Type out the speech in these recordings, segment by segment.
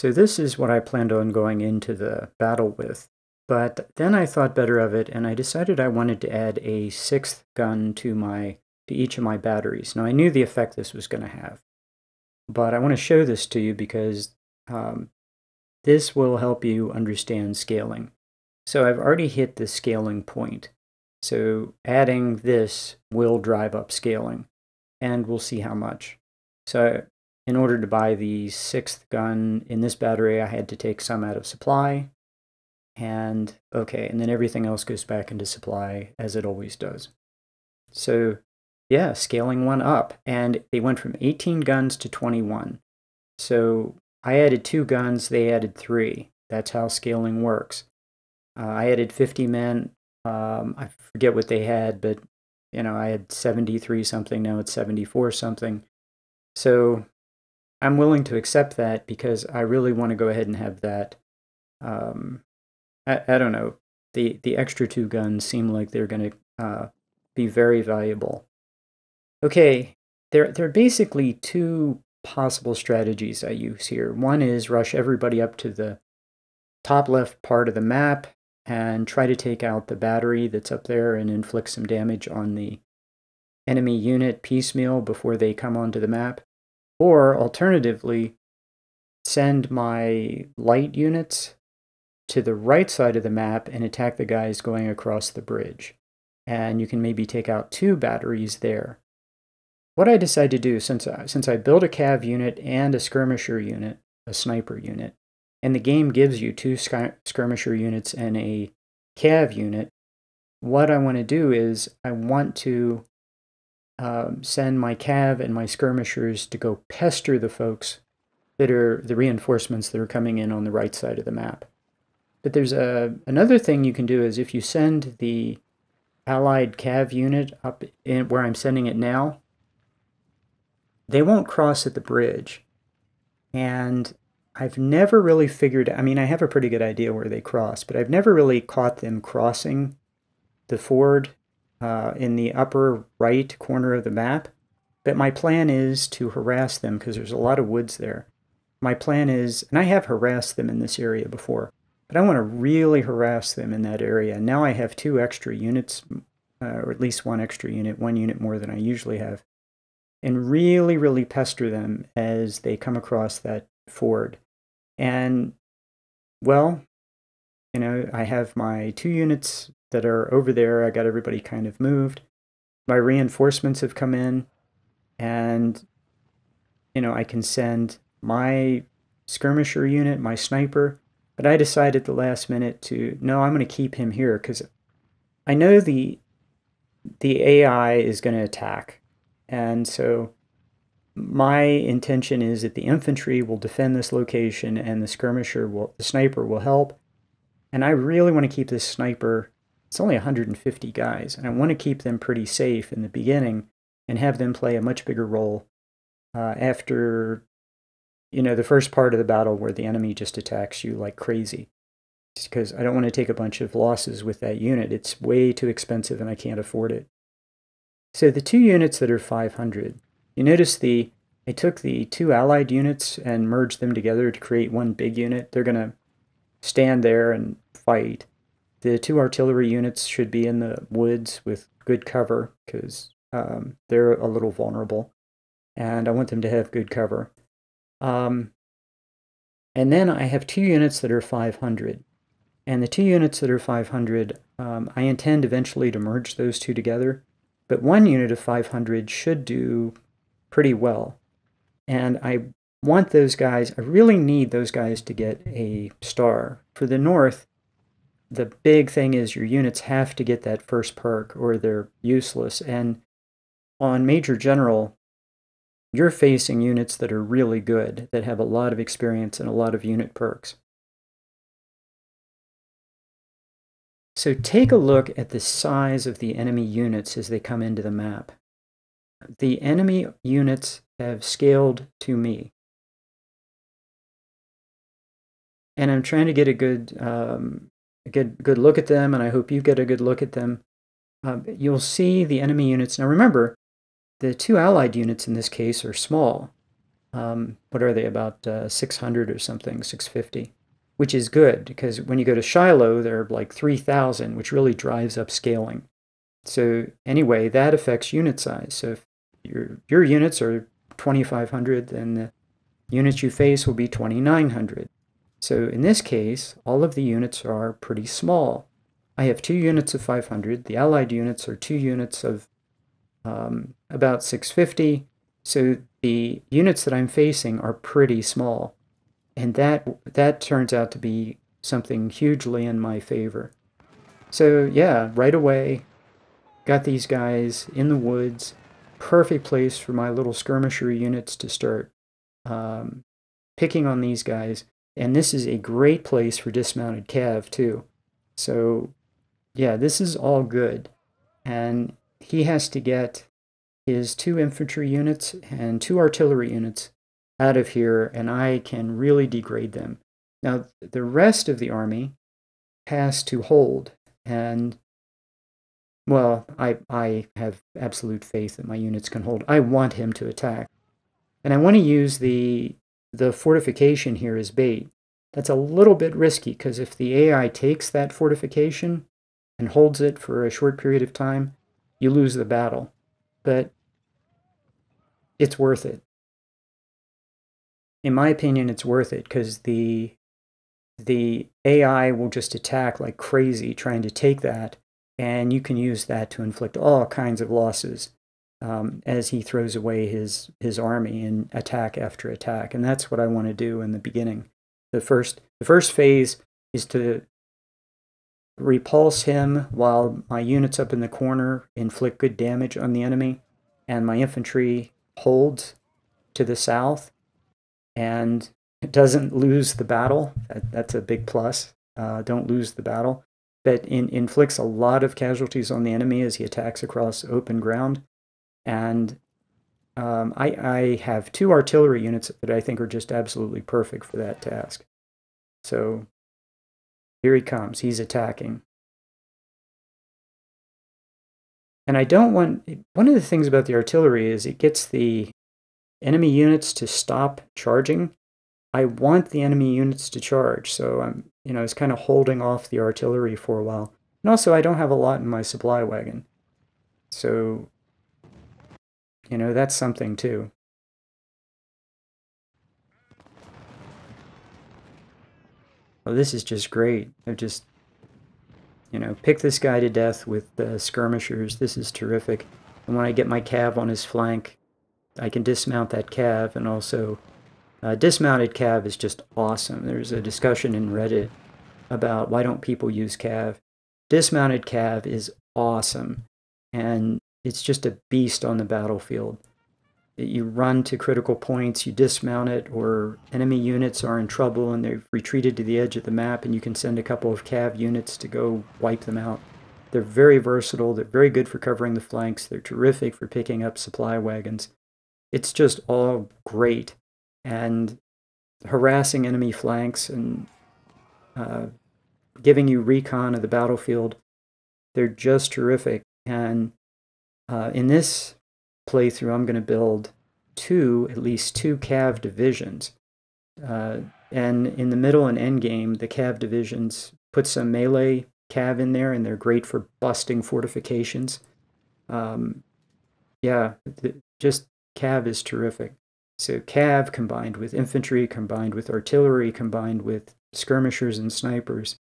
So this is what I planned on going into the battle with. But then I thought better of it, and I decided I wanted to add a sixth gun to each of my batteries. Now I knew the effect this was going to have, but I want to show this to you because this will help you understand scaling. So I've already hit the scaling point. So adding this will drive up scaling, and we'll see how much. So in order to buy the sixth gun in this battery, I had to take some out of supply. And okay, and then everything else goes back into supply as it always does. So yeah, scaling went up, and they went from 18 guns to 21. So I added 2 guns, they added 3. That's how scaling works. I added 50 men. I forget what they had, but I had 73 something, now it's 74 something. So I'm willing to accept that because I really want to go ahead and have that. I don't know. The extra 2 guns seem like they're going to be very valuable. Okay, there are basically 2 possible strategies I use here. One is rush everybody up to the top left part of the map and try to take out the battery that's up there and inflict some damage on the enemy unit piecemeal before they come onto the map. Or alternatively, send my light units to the right side of the map and attack the guys going across the bridge. And you can maybe take out 2 batteries there. What I decided to do, since I built a cav unit and a skirmisher unit, a sniper unit, and the game gives you 2 skirmisher units and a cav unit, what I want to do is I want to send my cav and my skirmishers to go pester the folks that are the reinforcements that are coming in on the right side of the map. But there's another thing you can do is if you send the allied cav unit up in where I'm sending it now, they won't cross at the bridge. And I've never really figured, I mean, I have a pretty good idea where they cross, but I've never really caught them crossing the ford in the upper right corner of the map. But my plan is to harass them because there's a lot of woods there. My plan is, and I have harassed them in this area before, but I want to really harass them in that area. Now I have 2 extra units, or at least 1 extra unit, 1 unit more than I usually have, and really, really pester them as they come across that ford. And, well, I have my 2 units that are over there. I got everybody kind of moved. My reinforcements have come in, and, I can send my skirmisher unit, my sniper, but I decided at the last minute no, I'm going to keep him here because I know the AI is going to attack. And so my intention is that the infantry will defend this location and the sniper will help. And I really want to keep this sniper, it's only 150 guys, and I want to keep them pretty safe in the beginning and have them play a much bigger role after, the first part of the battle where the enemy just attacks you like crazy. Just because I don't want to take a bunch of losses with that unit. It's way too expensive and I can't afford it. So the 2 units that are 500, you notice I took the 2 allied units and merged them together to create 1 big unit. They're going to stand there and fight. The 2 artillery units should be in the woods with good cover because they're a little vulnerable. And I want them to have good cover. And then I have 2 units that are 500. And the 2 units that are 500, I intend eventually to merge those 2 together. But 1 unit of 500 should do pretty well. And I want those guys, I really need those guys to get a star. For the North, the big thing is your units have to get that first perk or they're useless. And on Major General, you're facing units that are really good, that have a lot of experience and a lot of unit perks. So take a look at the size of the enemy units as they come into the map. The enemy units have scaled to me. And I'm trying to get a good look at them, and I hope you get a good look at them. You'll see the enemy units. Now remember, the 2 allied units in this case are small. what are they, about 600 or something, 650, which is good because when you go to Shiloh, they're like 3,000, which really drives up scaling. So anyway, that affects unit size. So if your units are 2,500, then the units you face will be 2,900. So in this case, all of the units are pretty small. I have 2 units of 500. The allied units are 2 units of about 650. So the units that I'm facing are pretty small. And that turns out to be something hugely in my favor. So yeah, right away, got these guys in the woods. Perfect place for my little skirmisher units to start picking on these guys. And this is a great place for dismounted cav too. So yeah, this is all good. And he has to get his 2 infantry units and 2 artillery units out of here, and I can really degrade them. Now, the rest of the army has to hold, and well, I have absolute faith that my units can hold. I want him to attack. And I want to use the fortification here as bait. That's a little bit risky, because if the AI takes that fortification and holds it for a short period of time, you lose the battle. But it's worth it. In my opinion, it's worth it, because the AI will just attack like crazy trying to take that, and you can use that to inflict all kinds of losses as he throws away his army in attack after attack. And that's what I want to do in the beginning. The first phase is to repulse him while my units up in the corner inflict good damage on the enemy, and my infantry holds to the south and doesn't lose the battle. That's a big plus. Don't lose the battle. But inflicts a lot of casualties on the enemy as he attacks across open ground. And I have 2 artillery units that I think are just absolutely perfect for that task. So here he comes. He's attacking. And I don't want... One of the things about the artillery is it gets the enemy units to stop charging. I want the enemy units to charge, so I was kind of holding off the artillery for a while. And also, I don't have a lot in my supply wagon. So, that's something too. Well, this is just great. I've just, picked this guy to death with skirmishers. This is terrific. And when I get my cav on his flank, I can dismount that cav, and also dismounted cav is just awesome. There's a discussion in Reddit about why don't people use cav. Dismounted cav is awesome, and it's just a beast on the battlefield. You run to critical points, you dismount it, or enemy units are in trouble and they've retreated to the edge of the map, and you can send a couple of cav units to go wipe them out. They're very versatile, they're very good for covering the flanks, they're terrific for picking up supply wagons. It's just all great. And harassing enemy flanks and giving you recon of the battlefield, they're just terrific. And in this playthrough, I'm going to build at least two cav divisions. And in the middle and end game, the cav divisions put some melee cav in there, and they're great for busting fortifications. Yeah, just cav is terrific. So cav combined with infantry, combined with artillery, combined with skirmishers and snipers,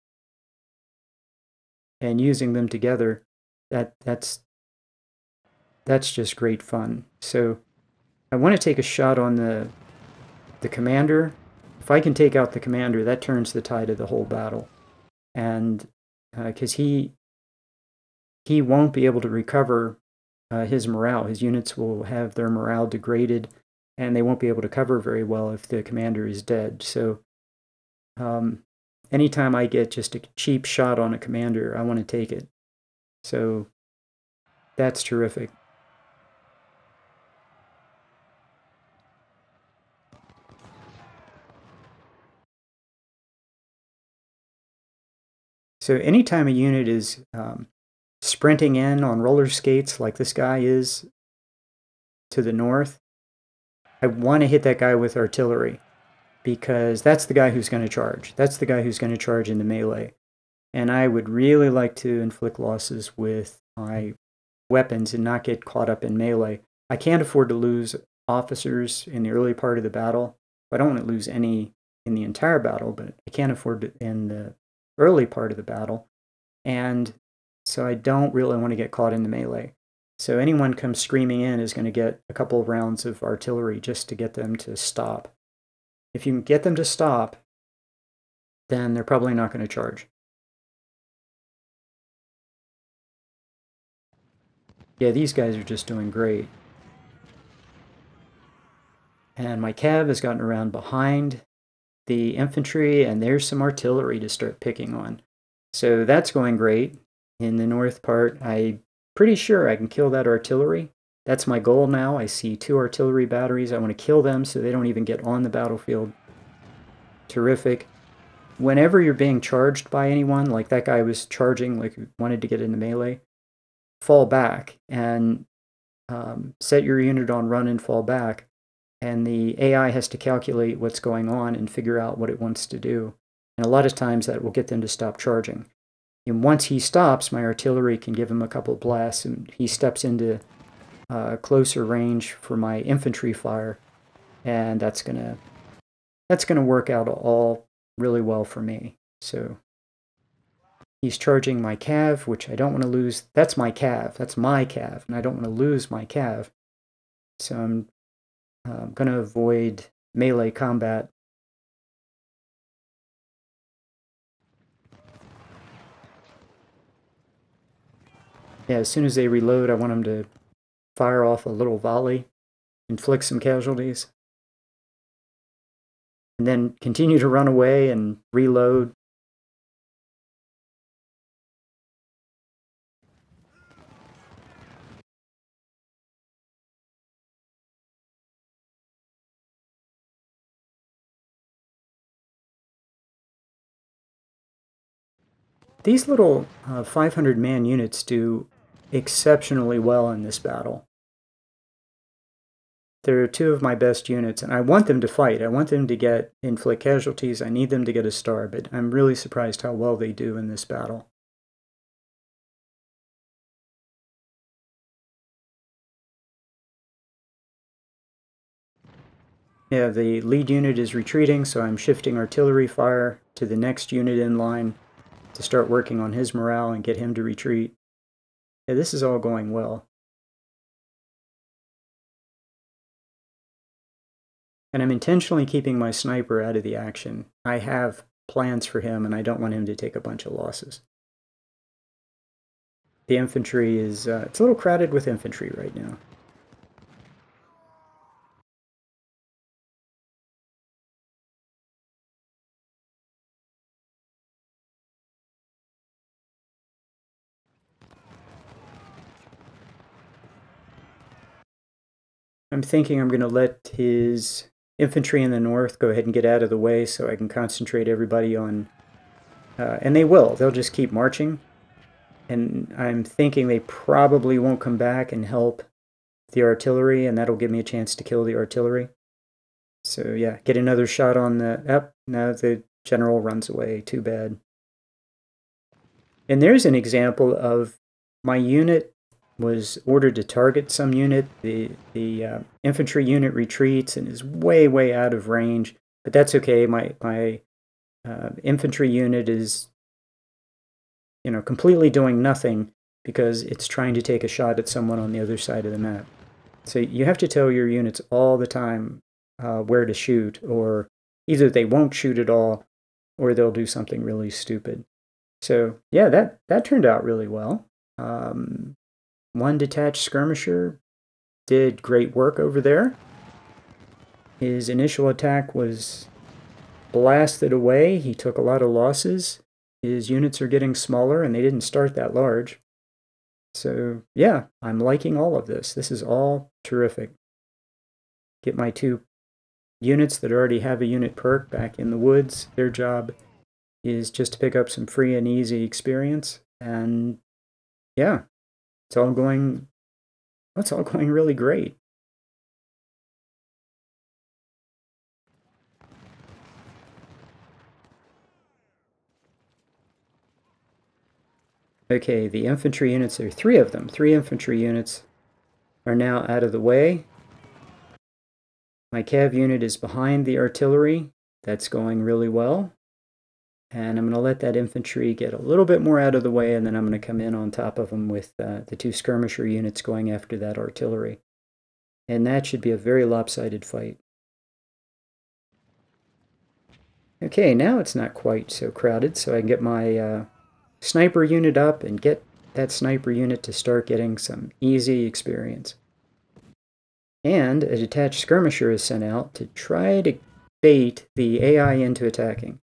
and using them together, that's just great fun. So I want to take a shot on the commander. If I can take out the commander, that turns the tide of the whole battle. And because he won't be able to recover his morale. His units will have their morale degraded, and they won't be able to cover very well if the commander is dead. So anytime I get just a cheap shot on a commander, I want to take it. So that's terrific. So anytime a unit is sprinting in on roller skates like this guy is to the north, I want to hit that guy with artillery because that's the guy who's going to charge. That's the guy who's going to charge into melee. And I would really like to inflict losses with my weapons and not get caught up in melee. I can't afford to lose officers in the early part of the battle. I don't want to lose any in the entire battle, but I can't afford to in the early part of the battle. And so I don't really want to get caught in the melee. So anyone comes screaming in is going to get a couple of rounds of artillery just to get them to stop. If you can get them to stop, then they're probably not going to charge. Yeah, these guys are just doing great. And my cav has gotten around behind the infantry, and there's some artillery to start picking on. So that's going great. In the north part, I'm pretty sure I can kill that artillery. That's my goal now. I see 2 artillery batteries. I want to kill them so they don't even get on the battlefield. Terrific. Whenever you're being charged by anyone, like that guy was charging, like wanted to get into melee, fall back and set your unit on run and fall back. And the AI has to calculate what's going on and figure out what it wants to do. And a lot of times that will get them to stop charging. And once he stops, my artillery can give him a couple blasts, and he steps into closer range for my infantry fire, and that's gonna work out all really well for me. So he's charging my cav, which I don't want to lose. That's my cav. That's my cav, and I don't want to lose my cav. So I'm going to avoid melee combat. Yeah, as soon as they reload, I want them to fire off a little volley, inflict some casualties, and then continue to run away and reload. These little 500-man units do exceptionally well in this battle. They're 2 of my best units, and I want them to fight. I want them to inflict casualties. I need them to get a star, but I'm really surprised how well they do in this battle. Yeah, the lead unit is retreating, so I'm shifting artillery fire to the next unit in line to start working on his morale and get him to retreat. Yeah, this is all going well. And I'm intentionally keeping my sniper out of the action. I have plans for him, and I don't want him to take a bunch of losses. The infantry is, it's a little crowded with infantry right now. I'm thinking I'm going to let his infantry in the north go ahead and get out of the way so I can concentrate everybody on... and they will. They'll just keep marching. And I'm thinking they probably won't come back and help the artillery, and that'll give me a chance to kill the artillery. So yeah, get another shot on the... Yep, now the general runs away. Too bad. And there's an example of my unit was ordered to target some unit. The infantry unit retreats and is way out of range, but that's okay. My infantry unit is, completely doing nothing because it's trying to take a shot at someone on the other side of the map. So you have to tell your units all the time where to shoot, or either they won't shoot at all, or they'll do something really stupid. So yeah, that turned out really well. One detached skirmisher did great work over there. His initial attack was blasted away. He took a lot of losses. His units are getting smaller, and they didn't start that large. So yeah, I'm liking all of this. This is all terrific. Get my 2 units that already have a unit perk back in the woods. Their job is just to pick up some free and easy experience. And yeah, it's all going really great. Okay, the infantry units, there are three of them. Three infantry units are now out of the way. My cav unit is behind the artillery. That's going really well. And I'm going to let that infantry get a little bit more out of the way, and then I'm going to come in on top of them with the two skirmisher units going after that artillery. And that should be a very lopsided fight. Okay, now it's not quite so crowded, so I can get my sniper unit up and get that sniper unit to start getting some easy experience. And a detached skirmisher is sent out to try to bait the AI into attacking.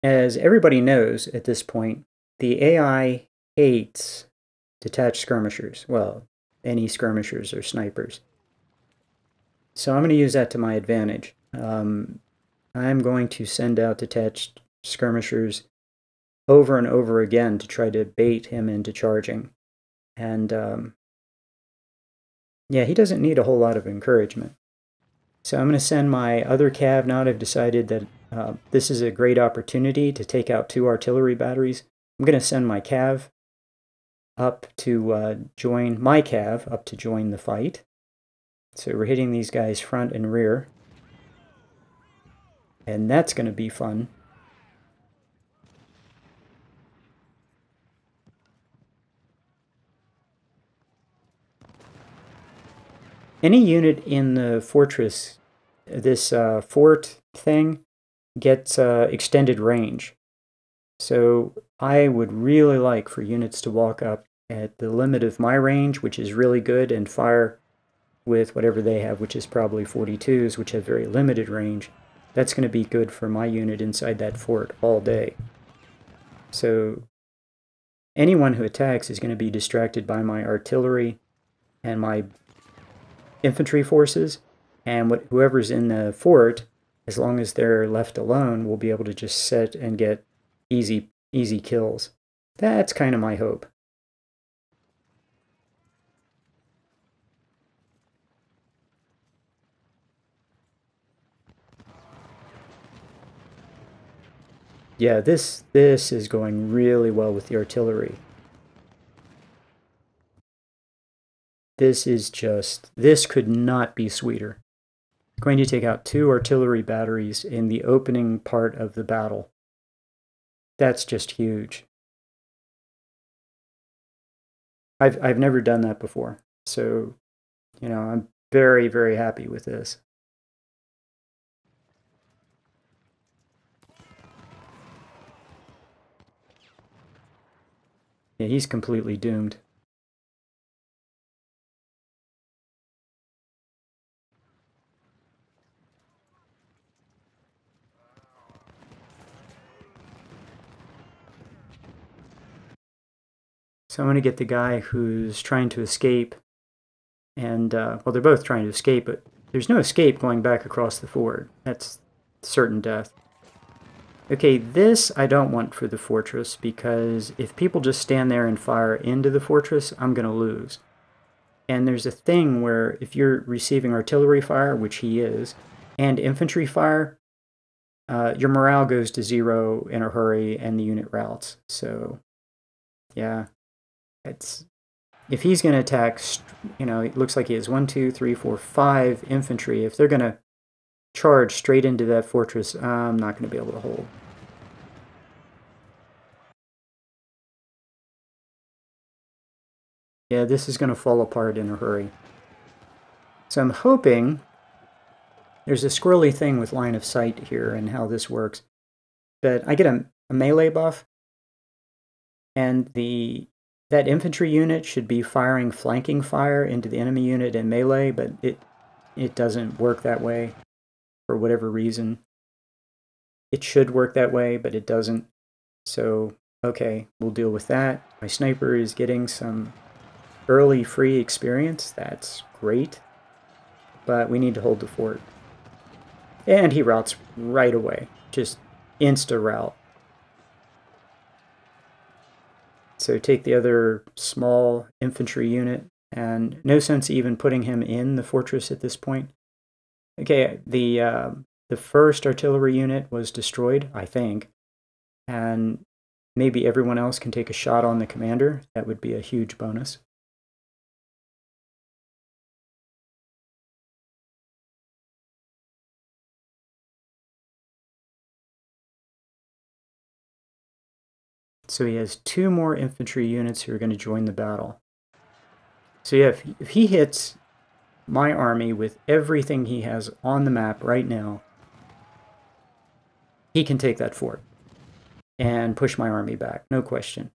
As everybody knows at this point, the AI hates detached skirmishers. Well, any skirmishers or snipers. So I'm going to use that to my advantage. I'm going to send out detached skirmishers over and over again to try to bait him into charging. And yeah, he doesn't need a whole lot of encouragement. So I'm going to send my other cav now. I've decided that this is a great opportunity to take out two artillery batteries. I'm going to send my cav up to join the fight. So we're hitting these guys front and rear. And that's going to be fun. Any unit in the fortress, this fort thing, gets extended range. So I would really like for units to walk up at the limit of my range, which is really good, and fire with whatever they have, which is probably 42s, which have very limited range. That's going to be good for my unit inside that fort all day. So anyone who attacks is going to be distracted by my artillery and my infantry forces, and whoever's in the fort, as long as they're left alone, will be able to just sit and get easy kills. That's kind of my hope. Yeah, this is going really well with the artillery. This could not be sweeter. Going to take out two artillery batteries in the opening part of the battle. That's just huge. I've never done that before, so you know, I'm very, very happy with this. Yeah, he's completely doomed. So I'm going to get the guy who's trying to escape, and, well, they're both trying to escape, but there's no escape going back across the ford. That's certain death. Okay, this I don't want for the fortress, because if people just stand there and fire into the fortress, I'm going to lose. And there's a thing where if you're receiving artillery fire, which he is, and infantry fire, your morale goes to 0 in a hurry and the unit routes. So, yeah, if he's going to attack, you know, it looks like he has 1, 2, 3, 4, 5 infantry. If they're going to charge straight into that fortress, I'm not going to be able to hold. Yeah, this is going to fall apart in a hurry. So I'm hoping there's a squirrely thing with line of sight here and how this works. But I get a melee buff, and that infantry unit should be firing flanking fire into the enemy unit in melee, but it doesn't work that way for whatever reason. It should work that way, but it doesn't. So, okay, we'll deal with that. My sniper is getting some early free experience. That's great. But we need to hold the fort. And he routes right away. Just insta-route. So take the other small infantry unit, and no sense even putting him in the fortress at this point. Okay, the first artillery unit was destroyed, I think. and maybe everyone else can take a shot on the commander. That would be a huge bonus. So he has 2 more infantry units who are going to join the battle. So yeah, if he hits my army with everything he has on the map right now, he can take that fort and push my army back, no question.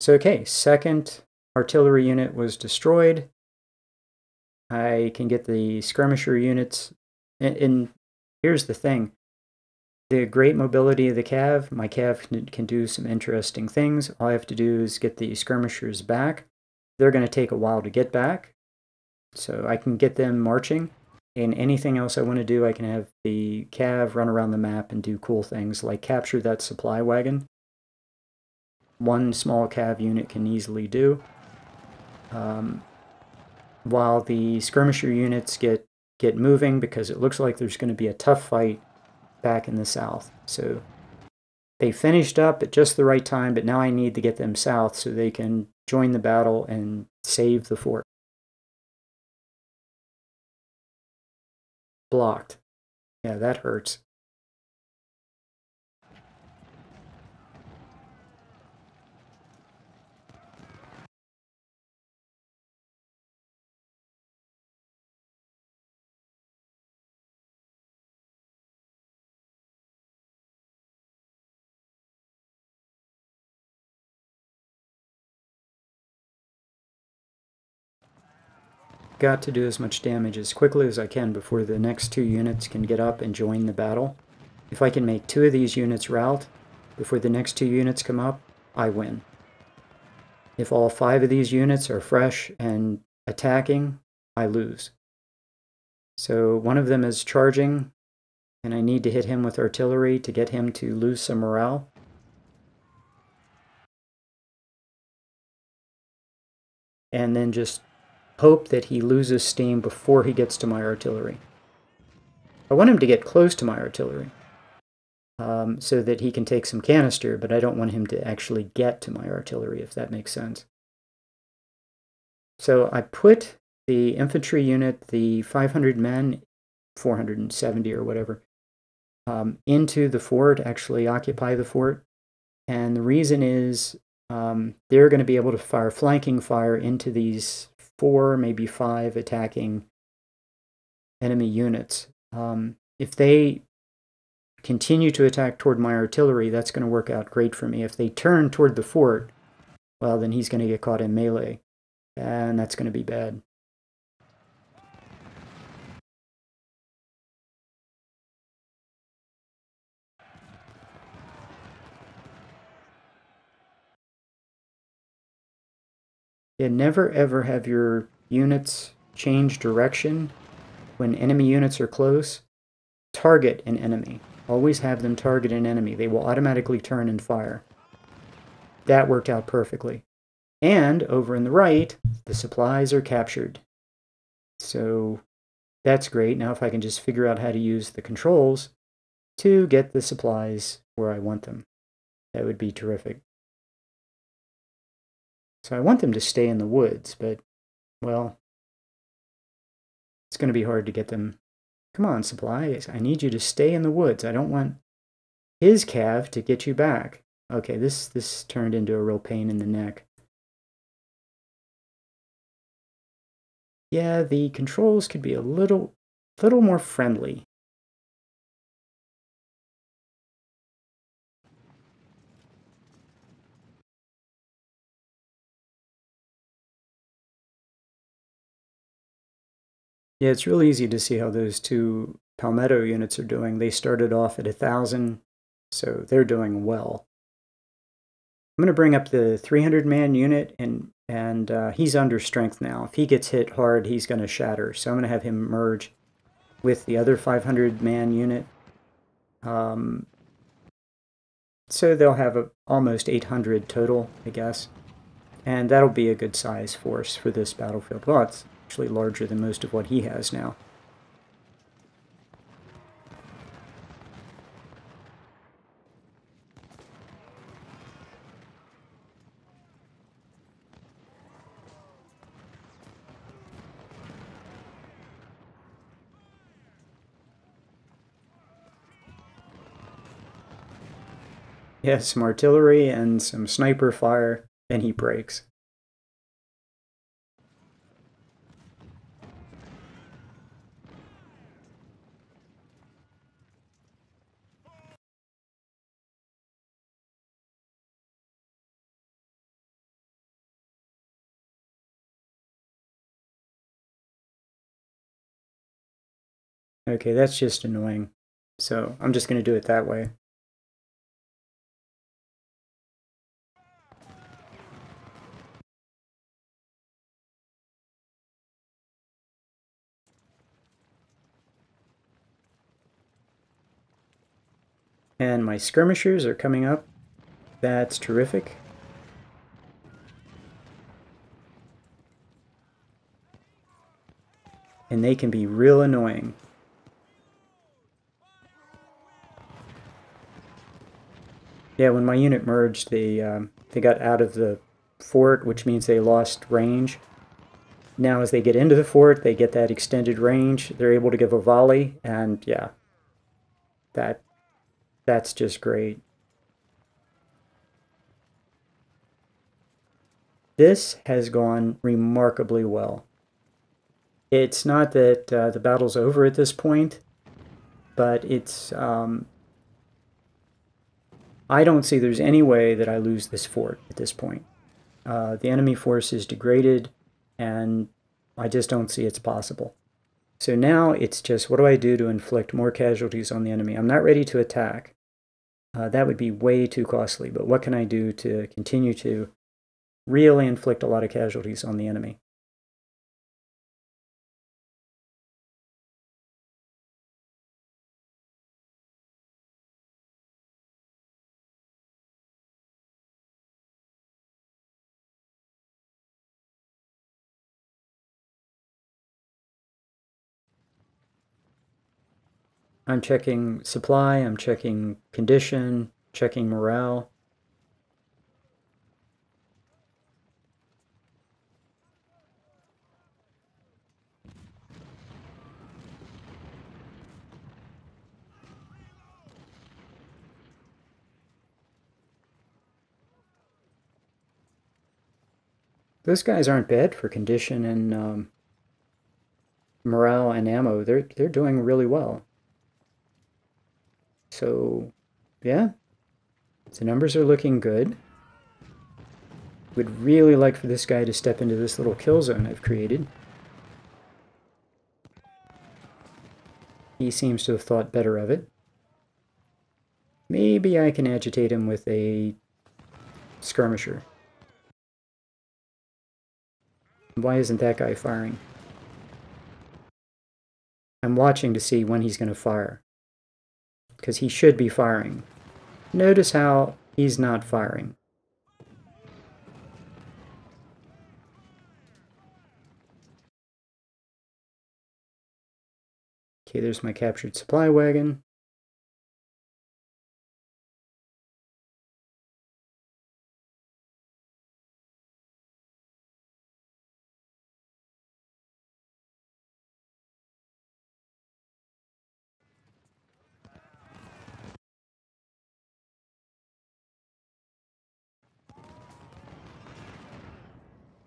So okay, 2nd artillery unit was destroyed. I can get the skirmisher units, and here's the thing. The great mobility of the cav, my cav can do some interesting things. All I have to do is get the skirmishers back. They're going to take a while to get back, so I can get them marching. And anything else I want to do, I can have the cav run around the map and do cool things like capture that supply wagon. 1 small cav unit can easily do. While the skirmisher units get moving, because it looks like there's going to be a tough fight back in the south. So they finished up at just the right time, but now I need to get them south so they can join the battle and save the fort. Blocked. Yeah, that hurts. Got to do as much damage as quickly as I can before the next 2 units can get up and join the battle. If I can make 2 of these units rout before the next 2 units come up, I win. If all 5 of these units are fresh and attacking, I lose. So one of them is charging, and I need to hit him with artillery to get him to lose some morale. And then just hope that he loses steam before he gets to my artillery. I want him to get close to my artillery so that he can take some canister, but I don't want him to actually get to my artillery, if that makes sense. So I put the infantry unit, the 500 men, 470 or whatever, into the fort, actually occupy the fort. And the reason is they're going to be able to fire flanking fire into these 4, maybe 5 attacking enemy units. If they continue to attack toward my artillery, that's going to work out great for me. If they turn toward the fort, well, then he's going to get caught in melee, and that's going to be bad. Yeah, never ever have your units change direction when enemy units are close. Target an enemy. Always have them target an enemy. They will automatically turn and fire. That worked out perfectly. And over in the right, the supplies are captured. So that's great. Now if I can just figure out how to use the controls to get the supplies where I want them, that would be terrific. So I want them to stay in the woods, but, well, it's going to be hard to get them. Come on, supplies. I need you to stay in the woods. I don't want his cav to get you back. Okay, this turned into a real pain in the neck. Yeah, the controls could be a little more friendly. Yeah, it's really easy to see how those 2 Palmetto units are doing. They started off at 1,000, so they're doing well. I'm going to bring up the 300-man unit, and he's under strength now. If he gets hit hard, he's going to shatter. So I'm going to have him merge with the other 500-man unit. So they'll have almost 800 total, I guess. And that'll be a good size force for this battlefield. Well, it's actually larger than most of what he has now. has some artillery and some sniper fire, and he breaks. Okay, that's just annoying. So I'm just going to do it that way. And my skirmishers are coming up. That's terrific. And they can be real annoying. Yeah, when my unit merged, they got out of the fort, which means they lost range. Now, as they get into the fort, they get that extended range. They're able to give a volley, and yeah, that's just great. This has gone remarkably well. It's not that the battle's over at this point, but it's I don't see there's any way that I lose this fort at this point. The enemy force is degraded, and I just don't see it's possible. So now it's just, what do I do to inflict more casualties on the enemy? I'm not ready to attack. That would be way too costly, but what can I do to continue to really inflict a lot of casualties on the enemy? I'm checking supply, I'm checking condition, checking morale. Those guys aren't bad for condition and morale and ammo. They're doing really well. So, yeah, the numbers are looking good. Would really like for this guy to step into this little kill zone I've created. He seems to have thought better of it. Maybe I can agitate him with a skirmisher. Why isn't that guy firing? I'm watching to see when he's going to fire, because he should be firing. Notice how he's not firing. Okay, there's my captured supply wagon.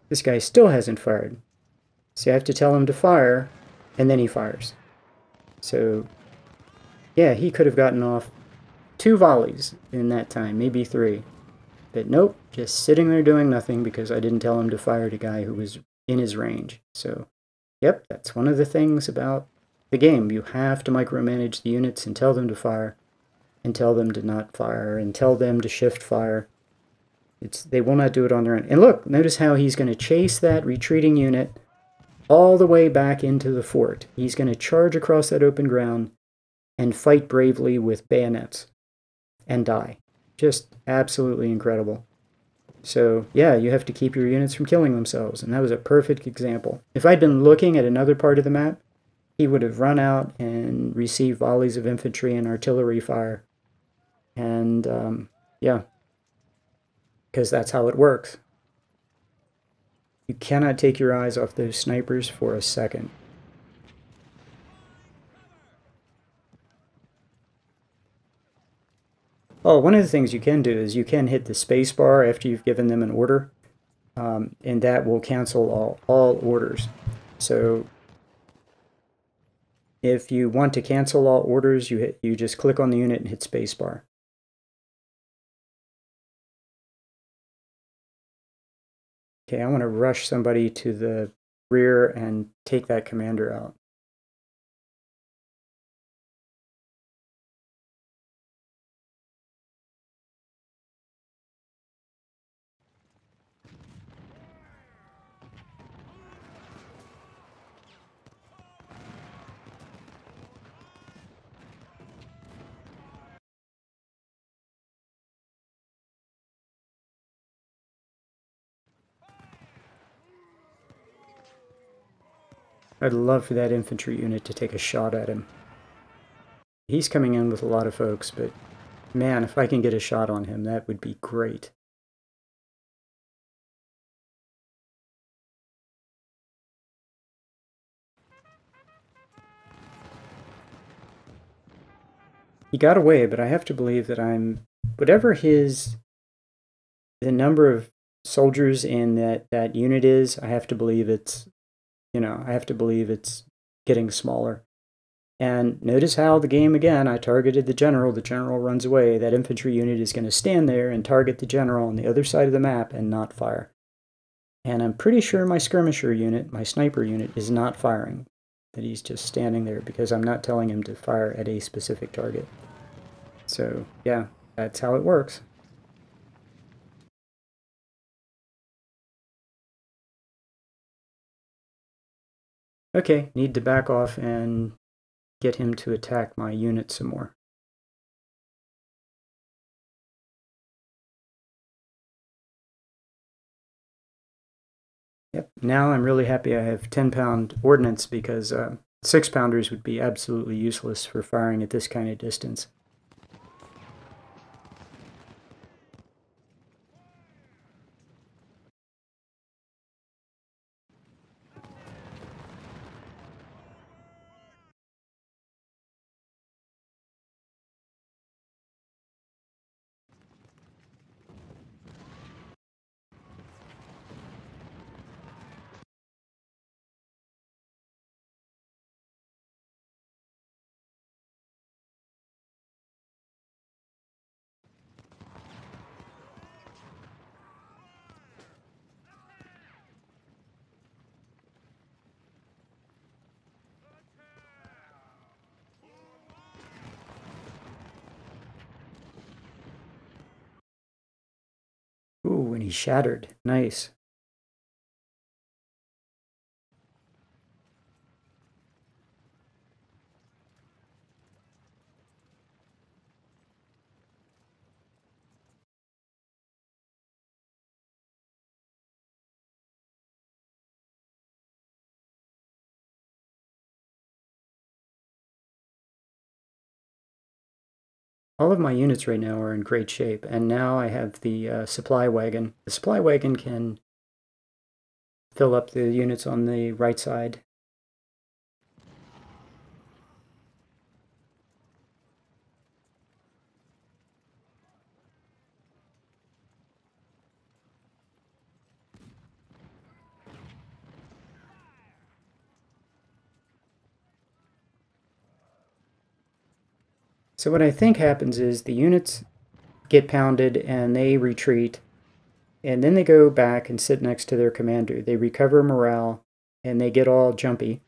This guy still hasn't fired. See, I have to tell him to fire, and then he fires. So, yeah, he could have gotten off 2 volleys in that time, maybe 3. But nope, just sitting there doing nothing because I didn't tell him to fire at a guy who was in his range. So, yep, that's one of the things about the game. You have to micromanage the units and tell them to fire, and tell them to not fire, and tell them to shift fire. They will not do it on their own. And look, notice how he's going to chase that retreating unit all the way back into the fort. He's going to charge across that open ground and fight bravely with bayonets and die. Just absolutely incredible. So, yeah, you have to keep your units from killing themselves, and that was a perfect example. If I'd been looking at another part of the map, he would have run out and received volleys of infantry and artillery fire. And, yeah, because that's how it works. You cannot take your eyes off those snipers for a second. Oh, one of the things you can do is you can hit the space bar after you've given them an order, and that will cancel all orders. So if you want to cancel all orders, you just click on the unit and hit space bar. Okay, I want to rush somebody to the rear and take that commander out. I'd love for that infantry unit to take a shot at him. He's coming in with a lot of folks, but man, if I can get a shot on him, that would be great. He got away, but I have to believe that whatever the number of soldiers in that unit is, I have to believe it's getting smaller. And notice how the game again, I targeted the general runs away. That infantry unit is going to stand there and target the general on the other side of the map and not fire. And I'm pretty sure my skirmisher unit, my sniper unit, is not firing. That he's just standing there because I'm not telling him to fire at a specific target. So yeah, that's how it works. Okay, need to back off and get him to attack my unit some more. Yep, now I'm really happy I have 10-pound ordnance because 6-pounders would be absolutely useless for firing at this kind of distance. Ooh, and he shattered. Nice. All of my units right now are in great shape, and now I have the supply wagon. The supply wagon can fill up the units on the right side. So what I think happens is the units get pounded and they retreat, and then they go back and sit next to their commander. They recover morale, and they get all jumpy.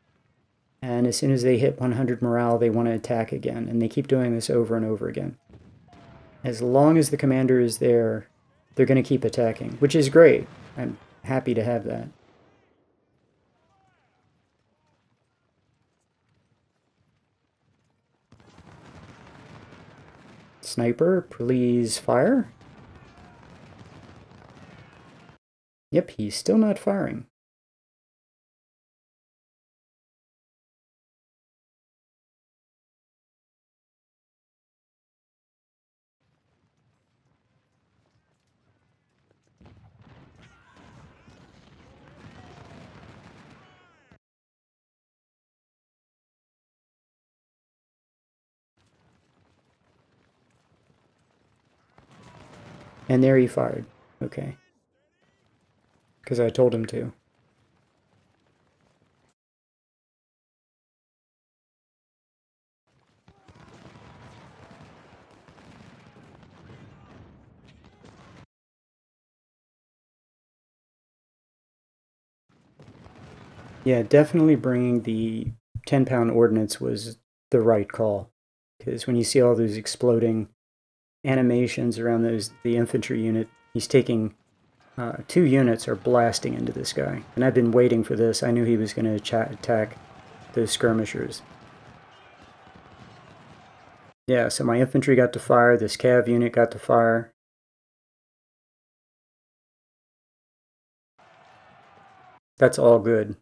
And as soon as they hit 100 morale, they want to attack again. And they keep doing this over and over again. As long as the commander is there, they're going to keep attacking, which is great. I'm happy to have that. Sniper, please fire. Yep, he's still not firing. And there he fired. Okay. Because I told him to. Yeah, definitely bringing the 10-pound ordnance was the right call. Because when you see all those exploding animations around the infantry unit, he's taking 2 units are blasting into this guy. And I've been waiting for this. I knew he was going to attack those skirmishers. Yeah, so my infantry got to fire, this cav unit got to fire. That's all good.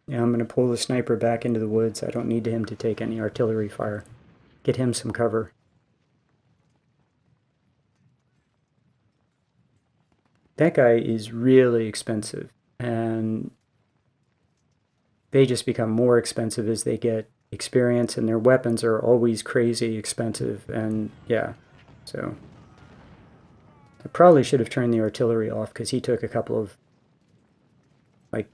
Yeah, I'm going to pull the sniper back into the woods. I don't need him to take any artillery fire. Get him some cover. That guy is really expensive, and they just become more expensive as they get experience, and their weapons are always crazy expensive, and yeah, so I probably should have turned the artillery off because he took a couple of, like,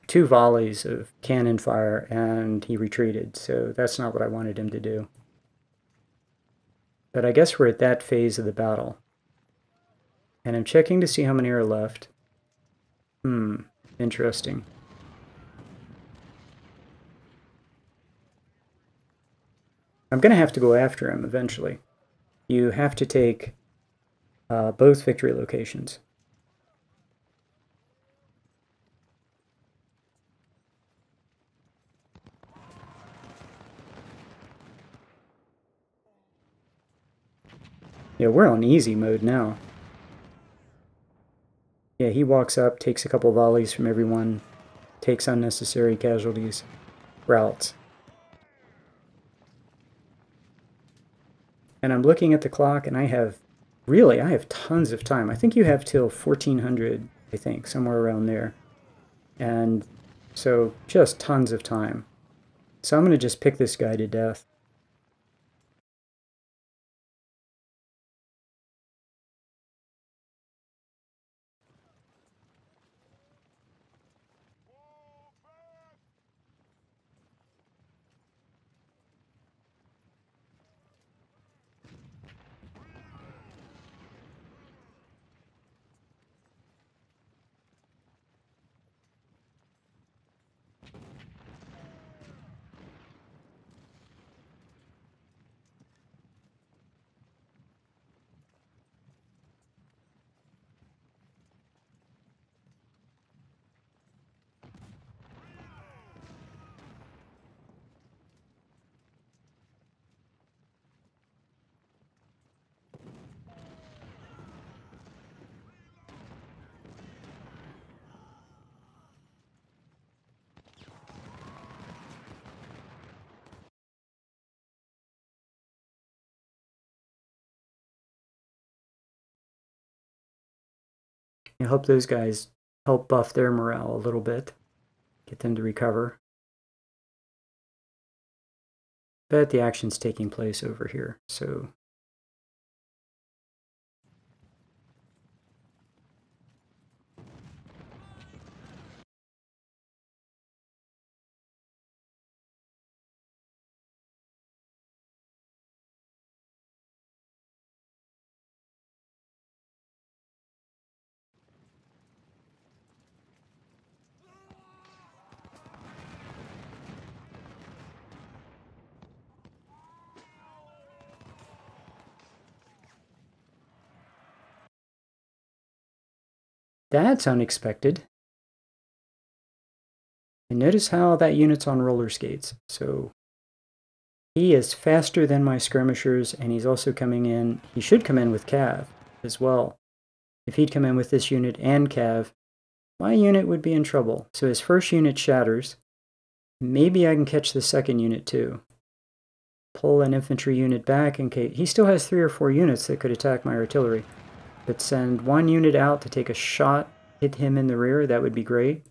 2 volleys of cannon fire and he retreated, so that's not what I wanted him to do. But I guess we're at that phase of the battle. And I'm checking to see how many are left. Interesting. I'm going to have to go after him eventually. You have to take both victory locations. Yeah, we're on easy mode now. Yeah, he walks up, takes a couple volleys from everyone, takes unnecessary casualties, routes. And I'm looking at the clock, and I have tons of time. I think you have till 1400, I think, somewhere around there. And so just tons of time. So I'm going to just pick this guy to death. I hope those guys help buff their morale a little bit, get them to recover. But the action's taking place over here, so that's unexpected. And notice how that unit's on roller skates. So he is faster than my skirmishers, and he's also coming in. He should come in with cav. as well. If he'd come in with this unit and cav, my unit would be in trouble. So his first unit shatters. Maybe I can catch the second unit too. Pull an infantry unit back in case... He still has 3 or 4 units that could attack my artillery. But send 1 unit out to take a shot, hit him in the rear, that would be great.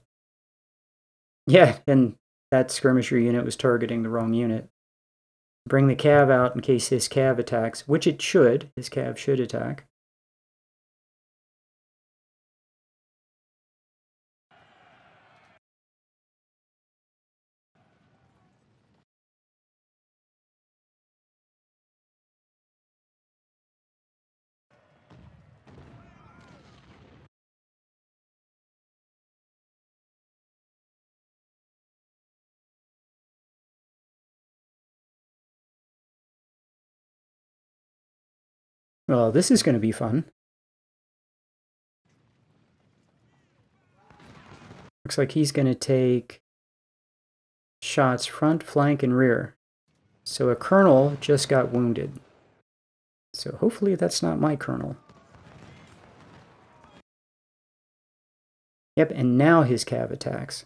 Yeah, and that skirmisher unit was targeting the wrong unit. Bring the cav out in case his cav attacks, which it should. His cav should attack. Well, this is going to be fun. Looks like he's going to take shots front, flank, and rear. So a colonel just got wounded. So hopefully that's not my colonel. Yep, and now his cav attacks.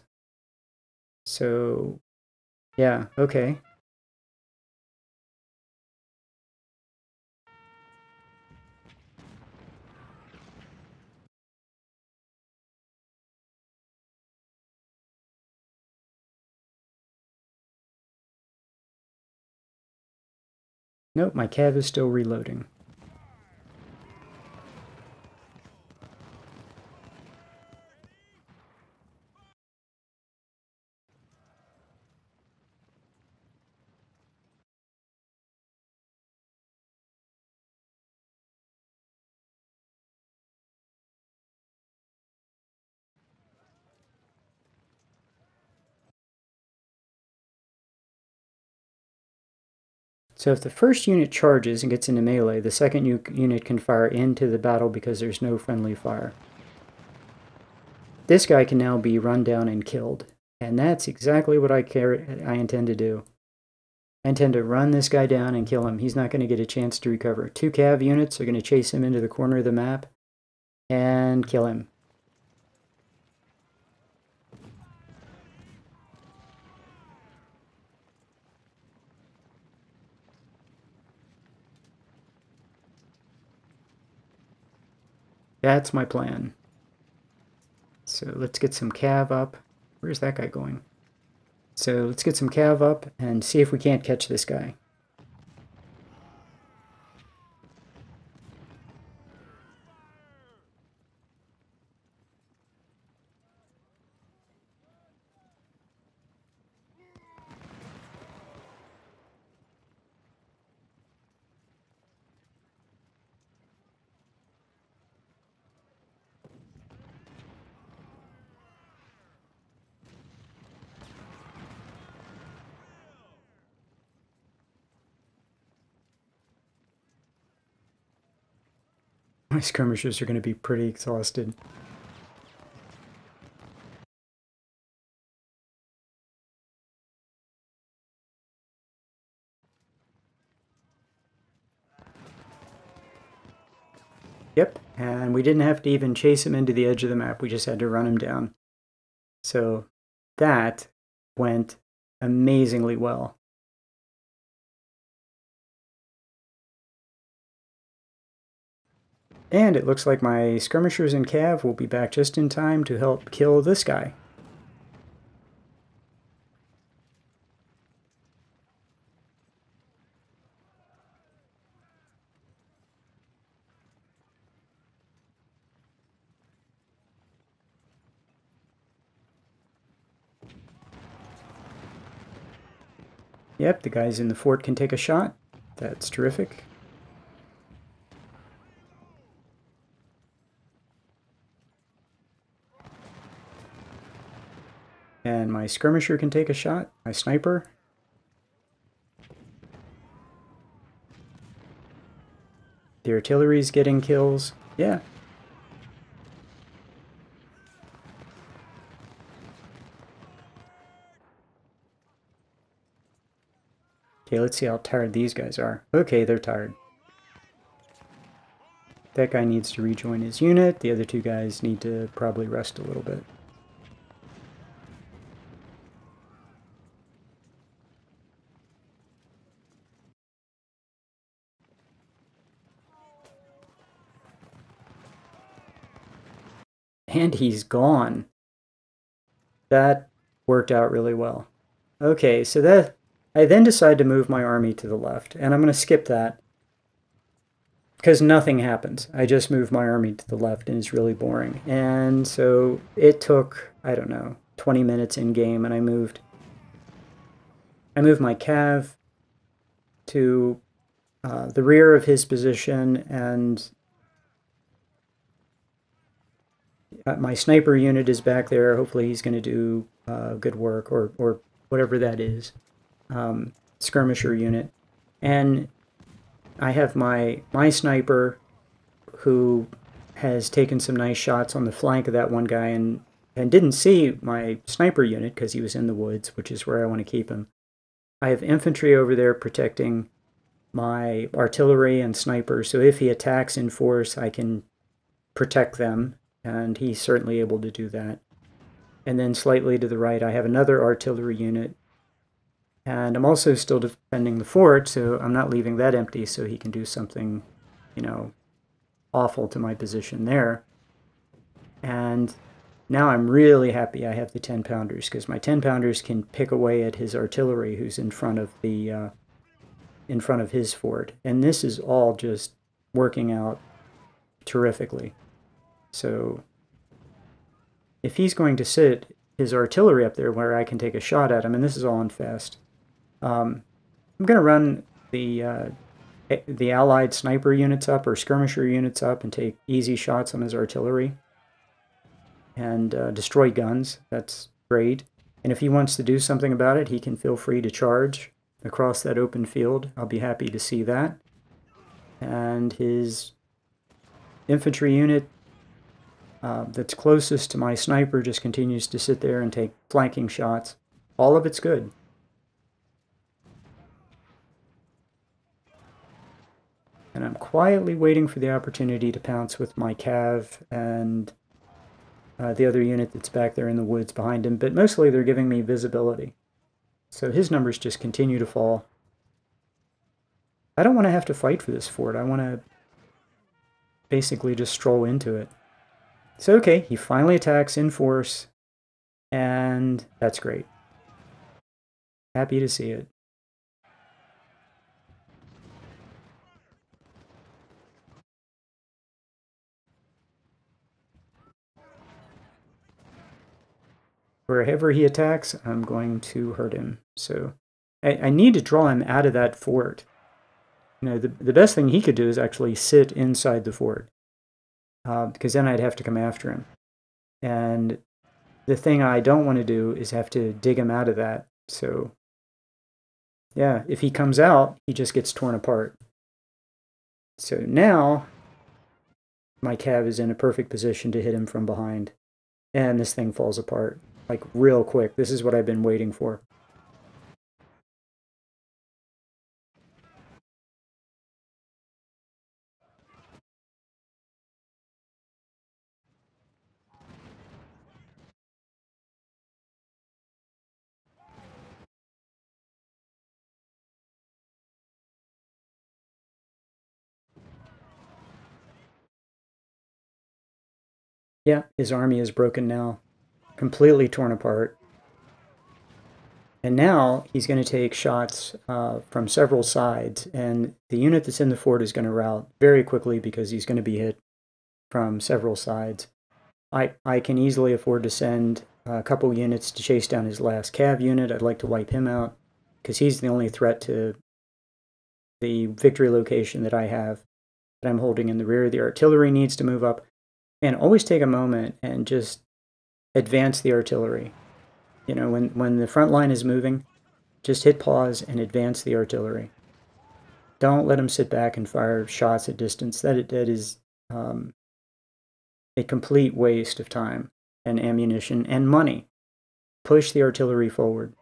So, yeah, okay. Nope, my cav is still reloading. So if the first unit charges and gets into melee, the second unit can fire into the battle because there's no friendly fire. This guy can now be run down and killed. And that's exactly what I intend to do. I intend to run this guy down and kill him. He's not going to get a chance to recover. 2 cav units are going to chase him into the corner of the map and kill him. That's my plan. So let's get some cav up. Where's that guy going? So let's get some cav up and see if we can't catch this guy. My skirmishers are going to be pretty exhausted. Yep, and we didn't have to even chase him into the edge of the map. We just had to run him down. So that went amazingly well. And it looks like my skirmishers and cav will be back just in time to help kill this guy. Yep, the guys in the fort can take a shot. That's terrific. And my skirmisher can take a shot. My sniper. The artillery's getting kills. Yeah. Okay, let's see how tired these guys are. Okay, they're tired. that guy needs to rejoin his unit. The other two guys need to probably rest a little bit. And he's gone. That worked out really well. Okay, so that I then decide to move my army to the left, and I'm going to skip that because nothing happens. I just move my army to the left, and it's really boring. And so it took, I don't know, 20 minutes in game, and I moved my cav to the rear of his position, and my sniper unit is back there. Hopefully he's going to do good work, or whatever that is. Skirmisher unit. And I have my sniper who has taken some nice shots on the flank of that one guy and didn't see my sniper unit because he was in the woods, which is where I want to keep him. I have infantry over there protecting my artillery and snipers, so if he attacks in force, I can protect them, and he's certainly able to do that. And then slightly to the right, I have another artillery unit, and I'm also still defending the fort, so I'm not leaving that empty so he can do something, you know, awful to my position there. And now I'm really happy I have the 10-pounders, because my 10-pounders can pick away at his artillery who's in front of his fort. And this is all just working out terrifically. So if he's going to sit his artillery up there where I can take a shot at him, and this is all in fast, I'm going to run the allied sniper units up or skirmisher units up and take easy shots on his artillery and destroy guns. That's great. And if he wants to do something about it, he can feel free to charge across that open field. I'll be happy to see that. And his infantry unit that's closest to my sniper just continues to sit there and take flanking shots. All of it's good. And I'm quietly waiting for the opportunity to pounce with my cav and the other unit that's back there in the woods behind him, but mostly they're giving me visibility. So his numbers just continue to fall. I don't want to have to fight for this fort. I want to basically just stroll into it. So okay, he finally attacks in force, and that's great. Happy to see it. Wherever he attacks, I'm going to hurt him. So I need to draw him out of that fort. You know, the best thing he could do is actually sit inside the fort, because then I'd have to come after him. And the thing I don't want to do is have to dig him out of that. So yeah, if he comes out, he just gets torn apart. So now my cav is in a perfect position to hit him from behind. And this thing falls apart, like real quick. This is what I've been waiting for. Yeah, his army is broken now, completely torn apart. And now he's going to take shots from several sides, and the unit that's in the fort is going to rout very quickly because he's going to be hit from several sides. I can easily afford to send a couple units to chase down his last cav unit. I'd like to wipe him out because he's the only threat to the victory location that I have that I'm holding in the rear. The artillery needs to move up. And always take a moment and just advance the artillery. You know, when the front line is moving, just hit pause and advance the artillery. Don't let them sit back and fire shots at distance. That is a complete waste of time and ammunition and money. Push the artillery forward.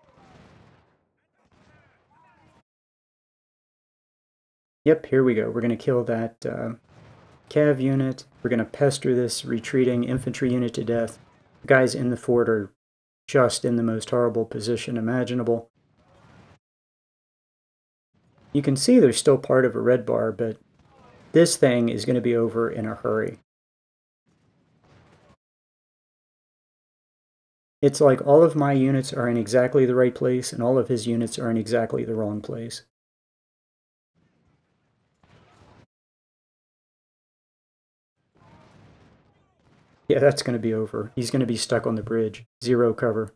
Yep, here we go. We're going to kill that cav unit. We're going to pester this retreating infantry unit to death. The guys in the fort are just in the most horrible position imaginable. You can see they're still part of a red bar, but this thing is going to be over in a hurry. It's like all of my units are in exactly the right place, and all of his units are in exactly the wrong place. Yeah, that's going to be over. He's going to be stuck on the bridge. Zero cover.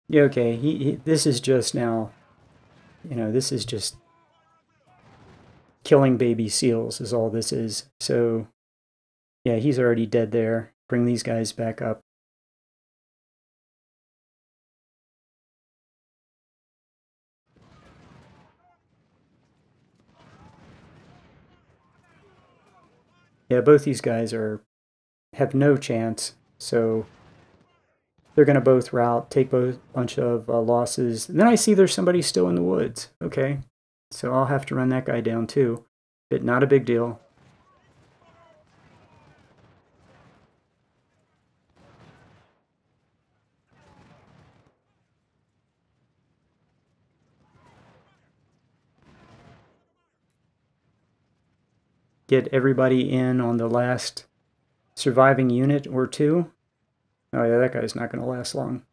Yeah, okay, this is just now, this is just killing baby seals is all this is. So, yeah, he's already dead there. Bring these guys back up. Yeah, both these guys have no chance, so they're going to both rout, take both bunch of losses. And then I see there's somebody still in the woods. Okay, so I'll have to run that guy down too, but not a big deal. Get everybody in on the last surviving unit or two. Oh yeah, that guy's not going to last long.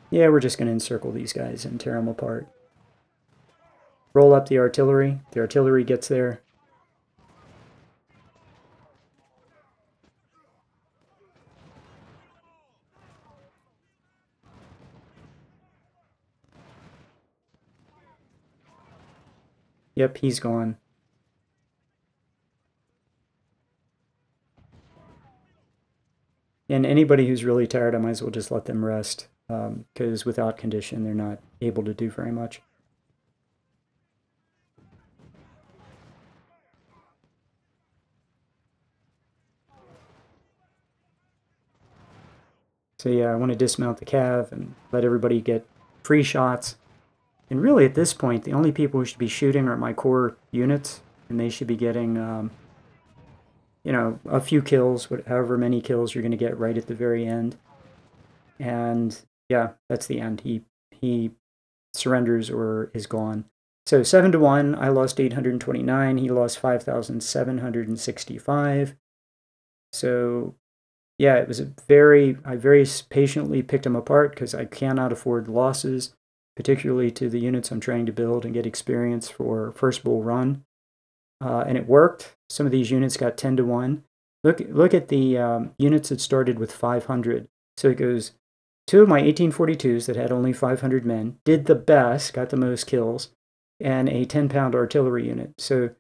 Yeah, we're just going to encircle these guys and tear them apart. Roll up the artillery. The artillery gets there. Yep, he's gone. And anybody who's really tired, I might as well just let them rest, because without condition, they're not able to do very much. So yeah, I want to dismount the cav and let everybody get free shots. And really, at this point, the only people who should be shooting are my core units, and they should be getting, a few kills, however many kills you're going to get right at the very end. And yeah, that's the end. He surrenders or is gone. So 7-1, I lost 829. He lost 5,765. So yeah, it was I very patiently picked him apart because I cannot afford losses, particularly to the units I'm trying to build and get experience for first bull run. And it worked. Some of these units got 10-1. Look at the units that started with 500. So it goes, two of my 1842s that had only 500 men did the best, got the most kills, and a 10-pound artillery unit. So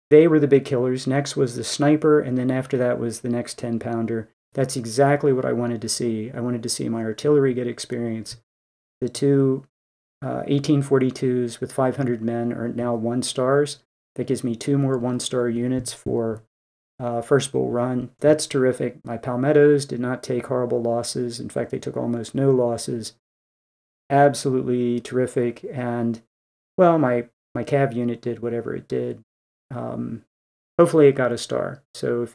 they were the big killers. Next was the sniper, and then after that was the next 10-pounder. That's exactly what I wanted to see. I wanted to see my artillery get experience. The two 1842s with 500 men are now 1-stars. That gives me 2 more 1-star units for first bull run. That's terrific. My palmettos did not take horrible losses. In fact, they took almost no losses. Absolutely terrific. And, well, my cav unit did whatever it did. Hopefully it got a star. So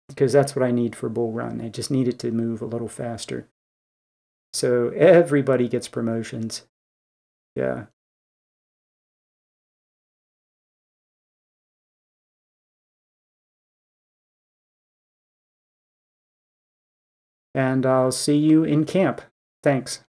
because that's what I need for bull run. I just need it to move a little faster. So everybody gets promotions. Yeah. And I'll see you in camp. Thanks.